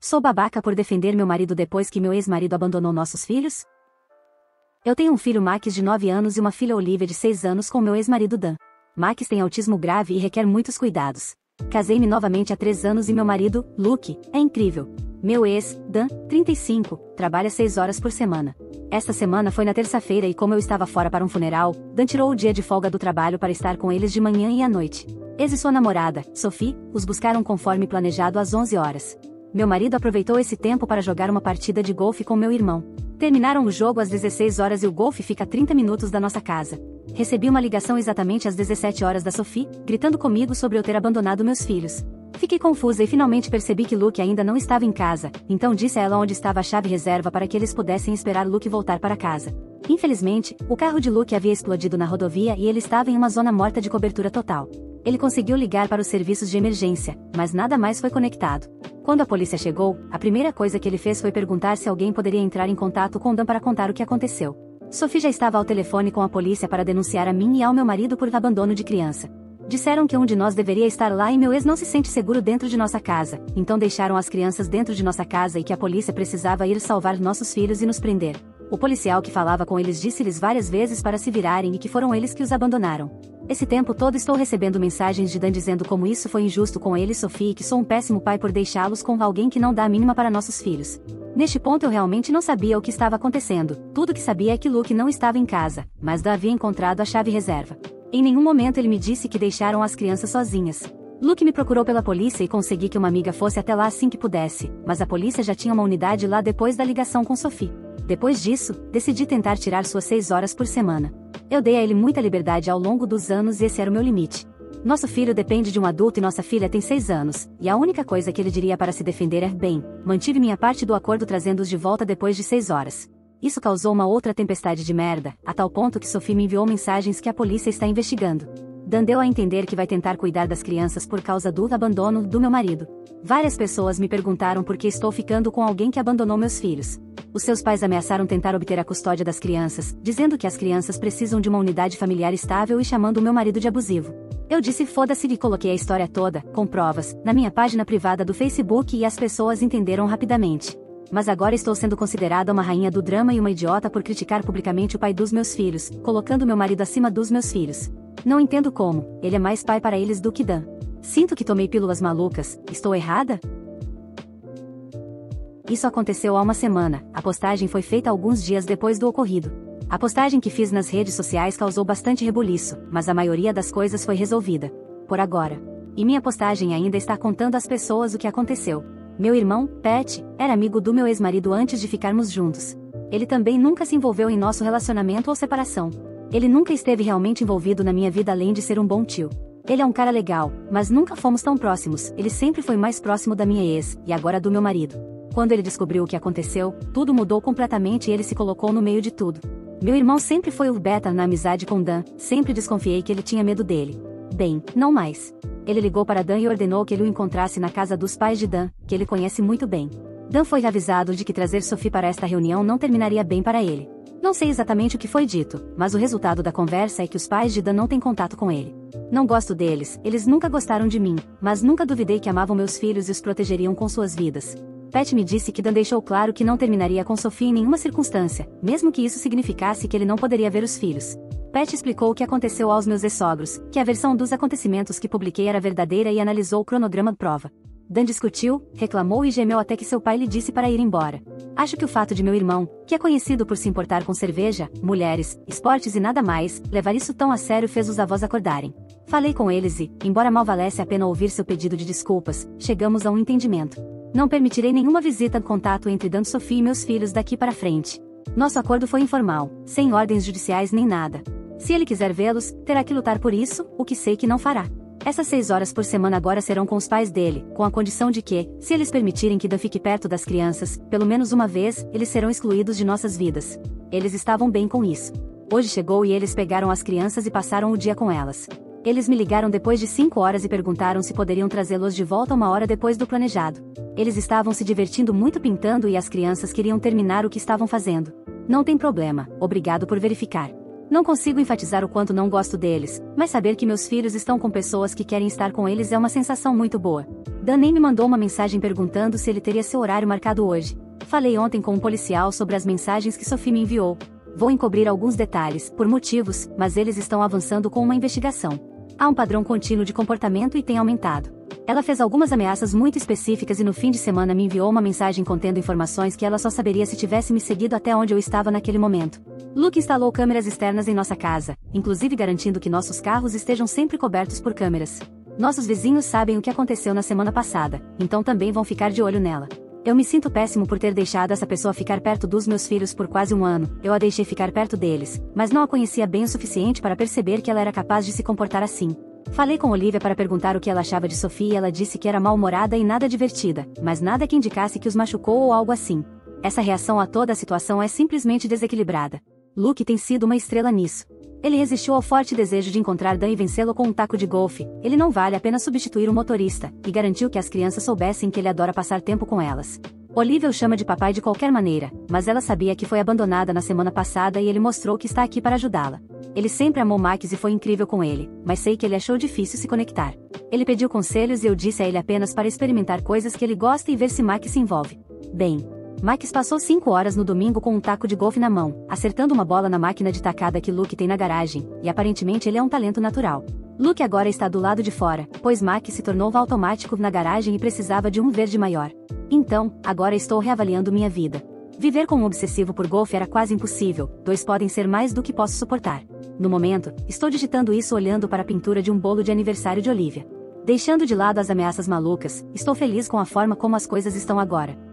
Sou babaca por defender meu marido depois que meu ex-marido abandonou nossos filhos? Eu tenho um filho Max de 9 anos e uma filha Olivia de 6 anos com meu ex-marido Dan. Max tem autismo grave e requer muitos cuidados. Casei-me novamente há 3 anos e meu marido, Luke, é incrível. Meu ex, Dan, 35, trabalha 6 horas por semana. Esta semana foi na terça-feira e como eu estava fora para um funeral, Dan tirou o dia de folga do trabalho para estar com eles de manhã e à noite. Ex e sua namorada, Sophie, os buscaram conforme planejado às 11 horas. Meu marido aproveitou esse tempo para jogar uma partida de golfe com meu irmão. Terminaram o jogo às 16 horas e o golfe fica a 30 minutos da nossa casa. Recebi uma ligação exatamente às 17 horas da Sophie, gritando comigo sobre eu ter abandonado meus filhos. Fiquei confusa e finalmente percebi que Luke ainda não estava em casa, então disse a ela onde estava a chave reserva para que eles pudessem esperar Luke voltar para casa. Infelizmente, o carro de Luke havia explodido na rodovia e ele estava em uma zona morta de cobertura total. Ele conseguiu ligar para os serviços de emergência, mas nada mais foi conectado. Quando a polícia chegou, a primeira coisa que ele fez foi perguntar se alguém poderia entrar em contato com Dan para contar o que aconteceu. Sophie já estava ao telefone com a polícia para denunciar a mim e ao meu marido por abandono de criança. Disseram que um de nós deveria estar lá e meu ex não se sente seguro dentro de nossa casa, então deixaram as crianças dentro de nossa casa e que a polícia precisava ir salvar nossos filhos e nos prender. O policial que falava com eles disse-lhes várias vezes para se virarem e que foram eles que os abandonaram. Esse tempo todo estou recebendo mensagens de Dan dizendo como isso foi injusto com ele e Sophie e que sou um péssimo pai por deixá-los com alguém que não dá a mínima para nossos filhos. Neste ponto eu realmente não sabia o que estava acontecendo, tudo que sabia é que Luke não estava em casa, mas Dan havia encontrado a chave reserva. Em nenhum momento ele me disse que deixaram as crianças sozinhas. Luke me procurou pela polícia e consegui que uma amiga fosse até lá assim que pudesse, mas a polícia já tinha uma unidade lá depois da ligação com Sophie. Depois disso, decidi tentar tirar suas 6 horas por semana. Eu dei a ele muita liberdade ao longo dos anos e esse era o meu limite. Nosso filho depende de um adulto e nossa filha tem 6 anos, e a única coisa que ele diria para se defender é: bem, mantive minha parte do acordo trazendo-os de volta depois de 6 horas. Isso causou uma outra tempestade de merda, a tal ponto que Sophie me enviou mensagens que a polícia está investigando. Dan deu a entender que vai tentar cuidar das crianças por causa do abandono do meu marido. Várias pessoas me perguntaram por que estou ficando com alguém que abandonou meus filhos. Os seus pais ameaçaram tentar obter a custódia das crianças, dizendo que as crianças precisam de uma unidade familiar estável e chamando o meu marido de abusivo. Eu disse foda-se e coloquei a história toda, com provas, na minha página privada do Facebook e as pessoas entenderam rapidamente. Mas agora estou sendo considerada uma rainha do drama e uma idiota por criticar publicamente o pai dos meus filhos, colocando meu marido acima dos meus filhos. Não entendo como, ele é mais pai para eles do que Dan. Sinto que tomei pílulas malucas, estou errada? Isso aconteceu há uma semana, a postagem foi feita alguns dias depois do ocorrido. A postagem que fiz nas redes sociais causou bastante rebuliço, mas a maioria das coisas foi resolvida. Por agora. E minha postagem ainda está contando às pessoas o que aconteceu. Meu irmão, Pat, era amigo do meu ex-marido antes de ficarmos juntos. Ele também nunca se envolveu em nosso relacionamento ou separação. Ele nunca esteve realmente envolvido na minha vida além de ser um bom tio. Ele é um cara legal, mas nunca fomos tão próximos, ele sempre foi mais próximo da minha ex, e agora do meu marido. Quando ele descobriu o que aconteceu, tudo mudou completamente e ele se colocou no meio de tudo. Meu irmão sempre foi o beta na amizade com Dan, sempre desconfiei que ele tinha medo dele. Bem, não mais. Ele ligou para Dan e ordenou que ele o encontrasse na casa dos pais de Dan, que ele conhece muito bem. Dan foi avisado de que trazer Sophie para esta reunião não terminaria bem para ele. Não sei exatamente o que foi dito, mas o resultado da conversa é que os pais de Dan não têm contato com ele. Não gosto deles, eles nunca gostaram de mim, mas nunca duvidei que amavam meus filhos e os protegeriam com suas vidas. Pat me disse que Dan deixou claro que não terminaria com Sophie em nenhuma circunstância, mesmo que isso significasse que ele não poderia ver os filhos. Pat explicou o que aconteceu aos meus ex-sogros, que a versão dos acontecimentos que publiquei era verdadeira e analisou o cronograma de prova. Dan discutiu, reclamou e gemeu até que seu pai lhe disse para ir embora. Acho que o fato de meu irmão, que é conhecido por se importar com cerveja, mulheres, esportes e nada mais, levar isso tão a sério fez os avós acordarem. Falei com eles e, embora mal valesse a pena ouvir seu pedido de desculpas, chegamos a um entendimento. Não permitirei nenhuma visita de contato entre Dan, Sophie e meus filhos daqui para frente. Nosso acordo foi informal, sem ordens judiciais nem nada. Se ele quiser vê-los, terá que lutar por isso, o que sei que não fará. Essas 6 horas por semana agora serão com os pais dele, com a condição de que, se eles permitirem que Dan fique perto das crianças, pelo menos uma vez, eles serão excluídos de nossas vidas. Eles estavam bem com isso. Hoje chegou e eles pegaram as crianças e passaram o dia com elas. Eles me ligaram depois de 5 horas e perguntaram se poderiam trazê-los de volta 1 hora depois do planejado. Eles estavam se divertindo muito pintando e as crianças queriam terminar o que estavam fazendo. Não tem problema, obrigado por verificar. Não consigo enfatizar o quanto não gosto deles, mas saber que meus filhos estão com pessoas que querem estar com eles é uma sensação muito boa. Dan nem me mandou uma mensagem perguntando se ele teria seu horário marcado hoje. Falei ontem com um policial sobre as mensagens que Sophie me enviou. Vou encobrir alguns detalhes, por motivos, mas eles estão avançando com uma investigação. Há um padrão contínuo de comportamento e tem aumentado. Ela fez algumas ameaças muito específicas e no fim de semana me enviou uma mensagem contendo informações que ela só saberia se tivesse me seguido até onde eu estava naquele momento. Luke instalou câmeras externas em nossa casa, inclusive garantindo que nossos carros estejam sempre cobertos por câmeras. Nossos vizinhos sabem o que aconteceu na semana passada, então também vão ficar de olho nela. Eu me sinto péssimo por ter deixado essa pessoa ficar perto dos meus filhos por quase um ano. Eu a deixei ficar perto deles, mas não a conhecia bem o suficiente para perceber que ela era capaz de se comportar assim. Falei com Olivia para perguntar o que ela achava de Sophie e ela disse que era mal-humorada e nada divertida, mas nada que indicasse que os machucou ou algo assim. Essa reação a toda a situação é simplesmente desequilibrada. Luke tem sido uma estrela nisso. Ele resistiu ao forte desejo de encontrar Dan e vencê-lo com um taco de golfe. Ele não vale a pena substituir o motorista, e garantiu que as crianças soubessem que ele adora passar tempo com elas. Olivia o chama de papai de qualquer maneira, mas ela sabia que foi abandonada na semana passada e ele mostrou que está aqui para ajudá-la. Ele sempre amou Max e foi incrível com ele, mas sei que ele achou difícil se conectar. Ele pediu conselhos e eu disse a ele apenas para experimentar coisas que ele gosta e ver se Max se envolve. Bem, Max passou 5 horas no domingo com um taco de golfe na mão, acertando uma bola na máquina de tacada que Luke tem na garagem, e aparentemente ele é um talento natural. Luke agora está do lado de fora, pois Max se tornou automático na garagem e precisava de um verde maior. Então, agora estou reavaliando minha vida. Viver com um obsessivo por golfe era quase impossível, 2 podem ser mais do que posso suportar. No momento, estou digitando isso olhando para a pintura de um bolo de aniversário de Olivia. Deixando de lado as ameaças malucas, estou feliz com a forma como as coisas estão agora.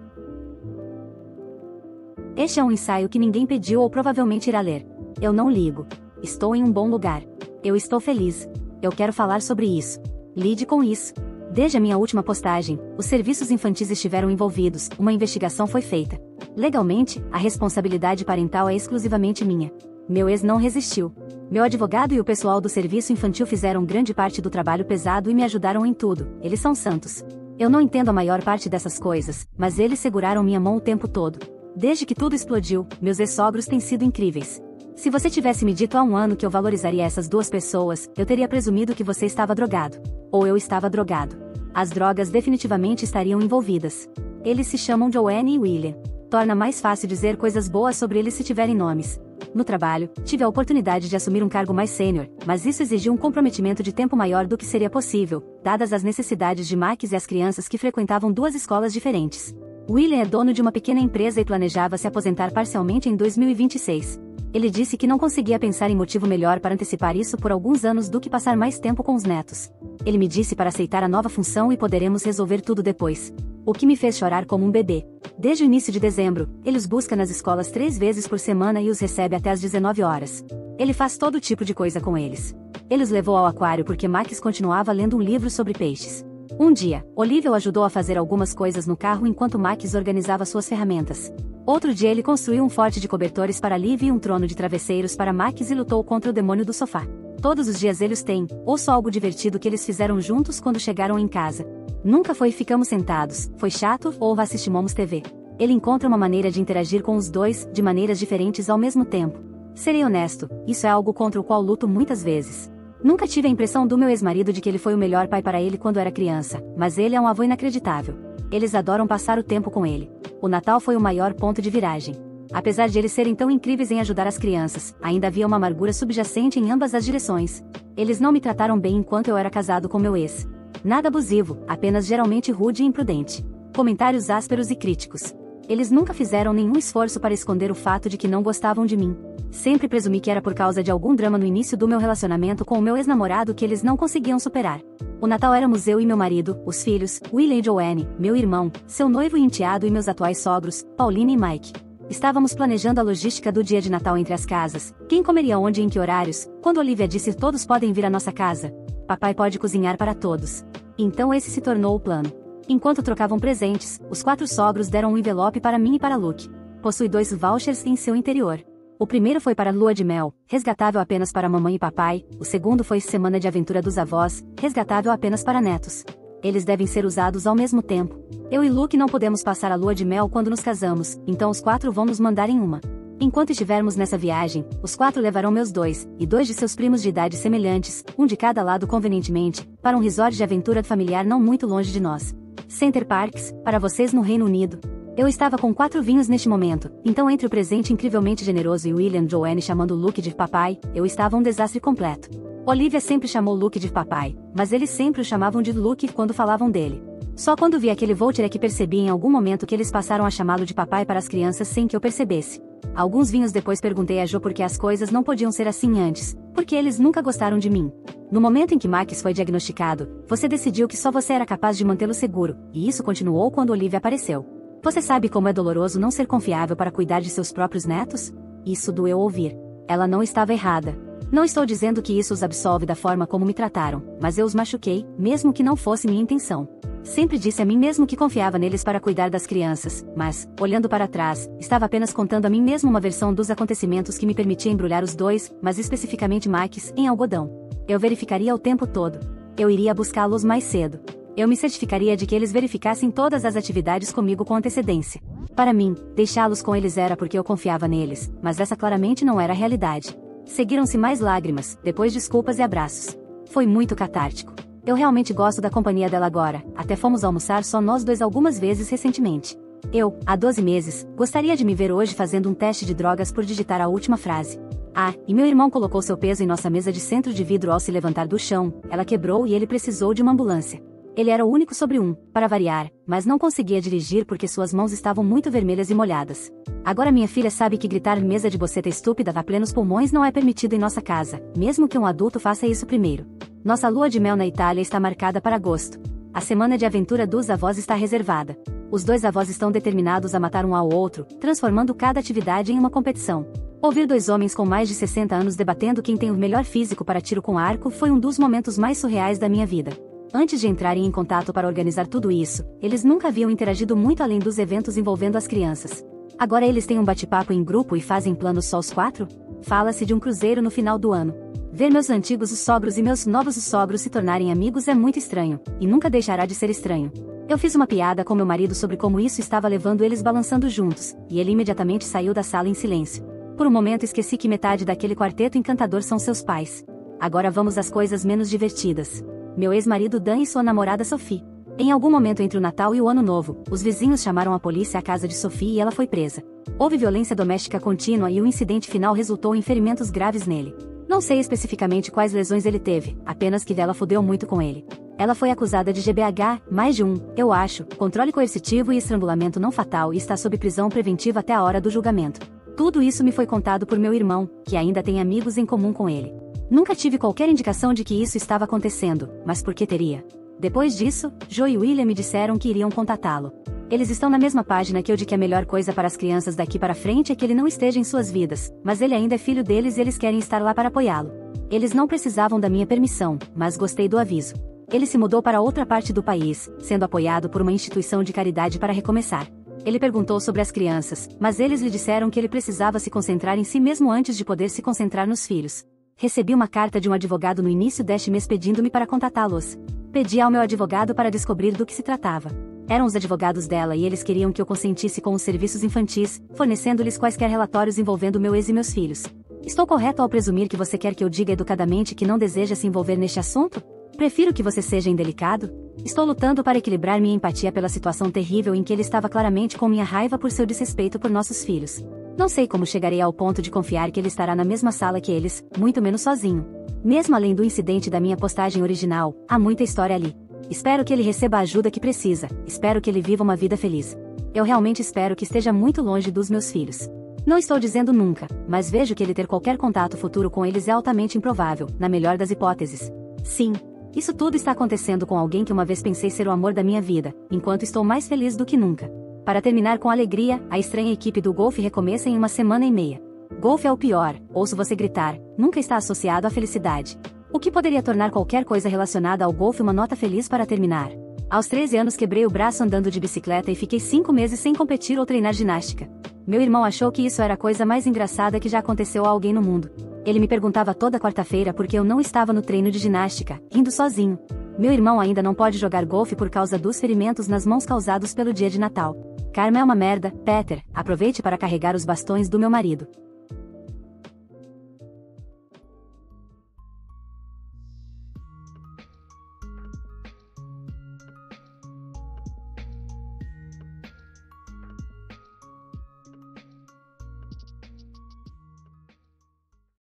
Este é um ensaio que ninguém pediu ou provavelmente irá ler. Eu não ligo. Estou em um bom lugar. Eu estou feliz. Eu quero falar sobre isso. Lide com isso. Desde a minha última postagem, os serviços infantis estiveram envolvidos, uma investigação foi feita. Legalmente, a responsabilidade parental é exclusivamente minha. Meu ex não resistiu. Meu advogado e o pessoal do serviço infantil fizeram grande parte do trabalho pesado e me ajudaram em tudo, eles são santos. Eu não entendo a maior parte dessas coisas, mas eles seguraram minha mão o tempo todo. Desde que tudo explodiu, meus ex-sogros têm sido incríveis. Se você tivesse me dito há um ano que eu valorizaria essas 2 pessoas, eu teria presumido que você estava drogado. Ou eu estava drogado. As drogas definitivamente estariam envolvidas. Eles se chamam Joanne e William. Torna mais fácil dizer coisas boas sobre eles se tiverem nomes. No trabalho, tive a oportunidade de assumir um cargo mais sênior, mas isso exigiu um comprometimento de tempo maior do que seria possível, dadas as necessidades de Max e as crianças que frequentavam 2 escolas diferentes. William é dono de uma pequena empresa e planejava se aposentar parcialmente em 2026. Ele disse que não conseguia pensar em motivo melhor para antecipar isso por alguns anos do que passar mais tempo com os netos. Ele me disse para aceitar a nova função e poderemos resolver tudo depois. O que me fez chorar como um bebê. Desde o início de dezembro, ele os busca nas escolas 3 vezes por semana e os recebe até às 19 horas. Ele faz todo tipo de coisa com eles. Ele os levou ao aquário porque Max continuava lendo um livro sobre peixes. Um dia, Olivia o ajudou a fazer algumas coisas no carro enquanto Max organizava suas ferramentas. Outro dia ele construiu um forte de cobertores para Liv e um trono de travesseiros para Max e lutou contra o demônio do sofá. Todos os dias eles têm, ou só algo divertido que eles fizeram juntos quando chegaram em casa. Nunca foi ficamos sentados, foi chato ou assistimos TV. Ele encontra uma maneira de interagir com os 2, de maneiras diferentes ao mesmo tempo. Serei honesto, isso é algo contra o qual luto muitas vezes. Nunca tive a impressão do meu ex-marido de que ele foi o melhor pai para ele quando era criança, mas ele é um avô inacreditável. Eles adoram passar o tempo com ele. O Natal foi o maior ponto de viragem. Apesar de eles serem tão incríveis em ajudar as crianças, ainda havia uma amargura subjacente em ambas as direções. Eles não me trataram bem enquanto eu era casado com meu ex. Nada abusivo, apenas geralmente rude e imprudente. Comentários ásperos e críticos. Eles nunca fizeram nenhum esforço para esconder o fato de que não gostavam de mim. Sempre presumi que era por causa de algum drama no início do meu relacionamento com o meu ex-namorado que eles não conseguiam superar. O Natal éramos eu e meu marido, os filhos, William e Joanne, meu irmão, seu noivo e enteado e meus atuais sogros, Paulina e Mike. Estávamos planejando a logística do dia de Natal entre as casas, quem comeria onde e em que horários, quando Olivia disse todos podem vir à nossa casa. Papai pode cozinhar para todos. Então esse se tornou o plano. Enquanto trocavam presentes, os 4 sogros deram um envelope para mim e para Luke. Possui 2 vouchers em seu interior. O primeiro foi para lua de mel, resgatável apenas para mamãe e papai, o segundo foi semana de aventura dos avós, resgatável apenas para netos. Eles devem ser usados ao mesmo tempo. Eu e Luke não podemos passar a lua de mel quando nos casamos, então os 4 vão nos mandar em uma. Enquanto estivermos nessa viagem, os 4 levarão meus 2, e 2 de seus primos de idade semelhantes, um de cada lado convenientemente, para um resort de aventura familiar não muito longe de nós. Center Parcs, para vocês no Reino Unido. Eu estava com 4 vinhos neste momento, então entre o presente incrivelmente generoso e William Joanne chamando Luke de papai, eu estava um desastre completo. Olivia sempre chamou Luke de papai, mas eles sempre o chamavam de Luke quando falavam dele. Só quando vi aquele voucher é que percebi em algum momento que eles passaram a chamá-lo de papai para as crianças sem que eu percebesse. Alguns vinhos depois perguntei a Jo por que as coisas não podiam ser assim antes, porque eles nunca gostaram de mim. No momento em que Max foi diagnosticado, você decidiu que só você era capaz de mantê-lo seguro, e isso continuou quando Olivia apareceu. Você sabe como é doloroso não ser confiável para cuidar de seus próprios netos? Isso doeu ouvir. Ela não estava errada. Não estou dizendo que isso os absolve da forma como me trataram, mas eu os machuquei, mesmo que não fosse minha intenção. Sempre disse a mim mesmo que confiava neles para cuidar das crianças, mas, olhando para trás, estava apenas contando a mim mesmo uma versão dos acontecimentos que me permitia embrulhar os dois, mas especificamente Max, em algodão. Eu verificaria o tempo todo. Eu iria buscá-los mais cedo. Eu me certificaria de que eles verificassem todas as atividades comigo com antecedência. Para mim, deixá-los com eles era porque eu confiava neles, mas essa claramente não era a realidade. Seguiram-se mais lágrimas, depois desculpas e abraços. Foi muito catártico. Eu realmente gosto da companhia dela agora, até fomos almoçar só nós dois algumas vezes recentemente. Eu, há 12 meses, gostaria de me ver hoje fazendo um teste de drogas por digitar a última frase. Ah, e meu irmão colocou seu peso em nossa mesa de centro de vidro ao se levantar do chão, ela quebrou e ele precisou de uma ambulância. Ele era o único sobre para variar, mas não conseguia dirigir porque suas mãos estavam muito vermelhas e molhadas. Agora minha filha sabe que gritar mesa de boceta estúpida a plenos pulmões não é permitido em nossa casa, mesmo que um adulto faça isso primeiro. Nossa lua de mel na Itália está marcada para agosto. A semana de aventura dos avós está reservada. Os dois avós estão determinados a matar um ao outro, transformando cada atividade em uma competição. Ouvir 2 homens com mais de 60 anos debatendo quem tem o melhor físico para tiro com arco foi um dos momentos mais surreais da minha vida. Antes de entrarem em contato para organizar tudo isso, eles nunca haviam interagido muito além dos eventos envolvendo as crianças. Agora eles têm um bate-papo em grupo e fazem planos só os 4? Fala-se de um cruzeiro no final do ano. Ver meus antigos os sogros e meus novos os sogros se tornarem amigos é muito estranho, e nunca deixará de ser estranho. Eu fiz uma piada com meu marido sobre como isso estava levando eles balançando juntos, e ele imediatamente saiu da sala em silêncio. Por um momento esqueci que metade daquele quarteto encantador são seus pais. Agora vamos às coisas menos divertidas. Meu ex-marido Dan e sua namorada Sophie. Em algum momento entre o Natal e o Ano Novo, os vizinhos chamaram a polícia à casa de Sophie e ela foi presa. Houve violência doméstica contínua e o incidente final resultou em ferimentos graves nele. Não sei especificamente quais lesões ele teve, apenas que dela fudeu muito com ele. Ela foi acusada de GBH, mais de eu acho, controle coercitivo e estrangulamento não fatal e está sob prisão preventiva até a hora do julgamento. Tudo isso me foi contado por meu irmão, que ainda tem amigos em comum com ele. Nunca tive qualquer indicação de que isso estava acontecendo, mas por que teria? Depois disso, Jo e William me disseram que iriam contatá-lo. Eles estão na mesma página que eu de que a melhor coisa para as crianças daqui para frente é que ele não esteja em suas vidas, mas ele ainda é filho deles e eles querem estar lá para apoiá-lo. Eles não precisavam da minha permissão, mas gostei do aviso. Ele se mudou para outra parte do país, sendo apoiado por uma instituição de caridade para recomeçar. Ele perguntou sobre as crianças, mas eles lhe disseram que ele precisava se concentrar em si mesmo antes de poder se concentrar nos filhos. Recebi uma carta de um advogado no início deste mês pedindo-me para contatá-los. Pedi ao meu advogado para descobrir do que se tratava. Eram os advogados dela e eles queriam que eu consentisse com os serviços infantis, fornecendo-lhes quaisquer relatórios envolvendo meu ex e meus filhos. Estou correto ao presumir que você quer que eu diga educadamente que não deseja se envolver neste assunto? Prefiro que você seja indelicado. Estou lutando para equilibrar minha empatia pela situação terrível em que ele estava claramente com minha raiva por seu desrespeito por nossos filhos. Não sei como chegarei ao ponto de confiar que ele estará na mesma sala que eles, muito menos sozinho. Mesmo além do incidente da minha postagem original, há muita história ali. Espero que ele receba a ajuda que precisa, espero que ele viva uma vida feliz. Eu realmente espero que esteja muito longe dos meus filhos. Não estou dizendo nunca, mas vejo que ele ter qualquer contato futuro com eles é altamente improvável, na melhor das hipóteses. Sim. Isso tudo está acontecendo com alguém que uma vez pensei ser o amor da minha vida, enquanto estou mais feliz do que nunca. Para terminar com alegria, a estranha equipe do golfe recomeça em 1,5 semanas. Golfe é o pior, ouço você gritar, nunca está associado à felicidade. O que poderia tornar qualquer coisa relacionada ao golfe uma nota feliz para terminar? Aos 13 anos quebrei o braço andando de bicicleta e fiquei 5 meses sem competir ou treinar ginástica. Meu irmão achou que isso era a coisa mais engraçada que já aconteceu a alguém no mundo. Ele me perguntava toda quarta-feira por que eu não estava no treino de ginástica, indo sozinho. Meu irmão ainda não pode jogar golfe por causa dos ferimentos nas mãos causados pelo dia de Natal. Karma é uma merda, Peter, aproveite para carregar os bastões do meu marido.